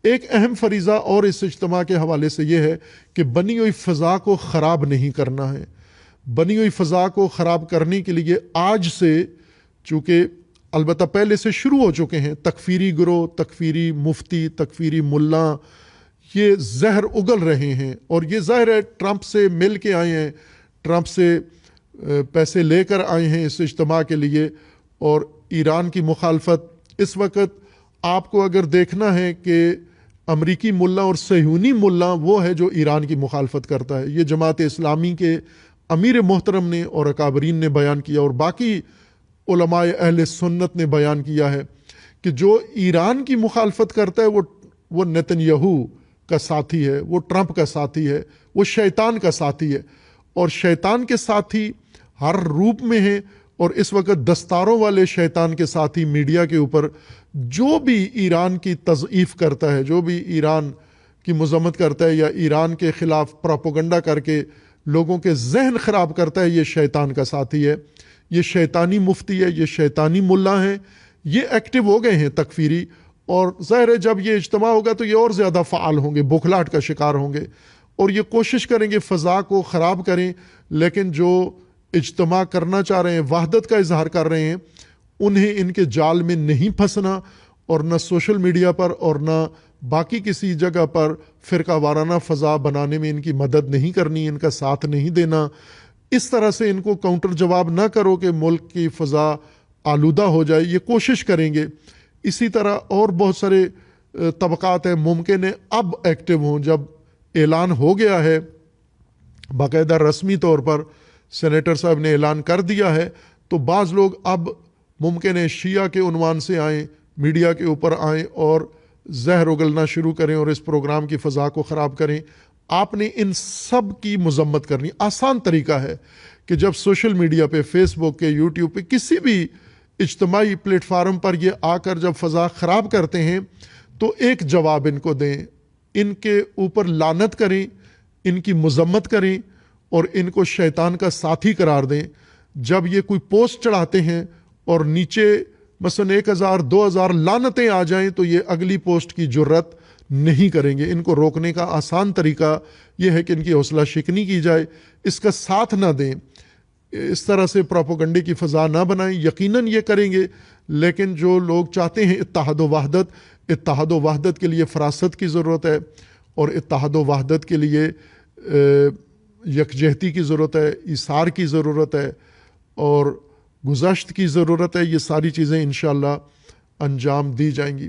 ایک اہم فریضہ اور اس اجتماع کے حوالے سے یہ ہے کہ بنی ہوئی فضا کو خراب نہیں کرنا ہے۔ بنی ہوئی فضا کو خراب کرنے کے لیے آج سے، چونکہ البتہ پہلے سے شروع ہو چکے ہیں تکفیری گروہ، تکفیری مفتی، تکفیری ملا، یہ زہر اگل رہے ہیں، اور یہ ظاہر ہے ٹرمپ سے مل کے آئے ہیں، ٹرمپ سے پیسے لے کر آئے ہیں اس اجتماع کے لیے۔ اور ایران کی مخالفت اس وقت آپ کو اگر دیکھنا ہے کہ امریکی ملا اور صہیونی ملا وہ ہے جو ایران کی مخالفت کرتا ہے۔ یہ جماعت اسلامی کے امیر محترم نے اور اکابرین نے بیان کیا، اور باقی علماء اہل سنت نے بیان کیا ہے کہ جو ایران کی مخالفت کرتا ہے وہ نتن یاہو کا ساتھی ہے، وہ ٹرمپ کا ساتھی ہے، وہ شیطان کا ساتھی ہے، اور شیطان کے ساتھی ہر روپ میں ہیں۔ اور اس وقت دستاروں والے شیطان کے ساتھی میڈیا کے اوپر جو بھی ایران کی تضعیف کرتا ہے، جو بھی ایران کی مذمت کرتا ہے یا ایران کے خلاف پروپیگنڈا کر کے لوگوں کے ذہن خراب کرتا ہے، یہ شیطان کا ساتھی ہے، یہ شیطانی مفتی ہے، یہ شیطانی ملا ہیں، یہ ایکٹیو ہو گئے ہیں تکفیری۔ اور ظاہر ہے جب یہ اجتماع ہوگا تو یہ اور زیادہ فعال ہوں گے، بوکھلاہٹ کا شکار ہوں گے، اور یہ کوشش کریں گے فضا کو خراب کریں۔ لیکن جو اجتماع کرنا چاہ رہے ہیں، وحدت کا اظہار کر رہے ہیں، انہیں ان کے جال میں نہیں پھنسنا، اور نہ سوشل میڈیا پر اور نہ باقی کسی جگہ پر فرقہ وارانہ فضا بنانے میں ان کی مدد نہیں کرنی، ان کا ساتھ نہیں دینا۔ اس طرح سے ان کو کاؤنٹر جواب نہ کرو کہ ملک کی فضا آلودہ ہو جائے، یہ کوشش کریں گے۔ اسی طرح اور بہت سارے طبقات ہیں ممکن ہے اب ایکٹیو ہوں، جب اعلان ہو گیا ہے باقاعدہ رسمی طور پر سینیٹر صاحب نے اعلان کر دیا ہے، تو بعض لوگ اب ممکن ہے شیعہ کے عنوان سے آئیں، میڈیا کے اوپر آئیں اور زہر اگلنا شروع کریں اور اس پروگرام کی فضا کو خراب کریں۔ آپ نے ان سب کی مذمت کرنی۔ آسان طریقہ ہے کہ جب سوشل میڈیا پہ، فیس بک کے، یوٹیوب پہ، کسی بھی اجتماعی پلیٹ فارم پر یہ آ کر جب فضا خراب کرتے ہیں تو ایک جواب ان کو دیں، ان کے اوپر لعنت کریں، ان کی مذمت کریں اور ان کو شیطان کا ساتھی قرار دیں۔ جب یہ کوئی پوسٹ چڑھاتے ہیں اور نیچے مثلا 1000 2000 لعنتیں آ جائیں تو یہ اگلی پوسٹ کی جرت نہیں کریں گے۔ ان کو روکنے کا آسان طریقہ یہ ہے کہ ان کی حوصلہ شکنی کی جائے، اس کا ساتھ نہ دیں، اس طرح سے پروپیگنڈے کی فضا نہ بنائیں۔ یقیناً یہ کریں گے، لیکن جو لوگ چاہتے ہیں اتحاد و وحدت کے لیے فراست کی ضرورت ہے، اور اتحاد و وحدت کے لیے یکجہتی کی ضرورت ہے، ایثار کی ضرورت ہے، اور گذشت کی ضرورت ہے۔ یہ ساری چیزیں انشاءاللہ انجام دی جائیں گی۔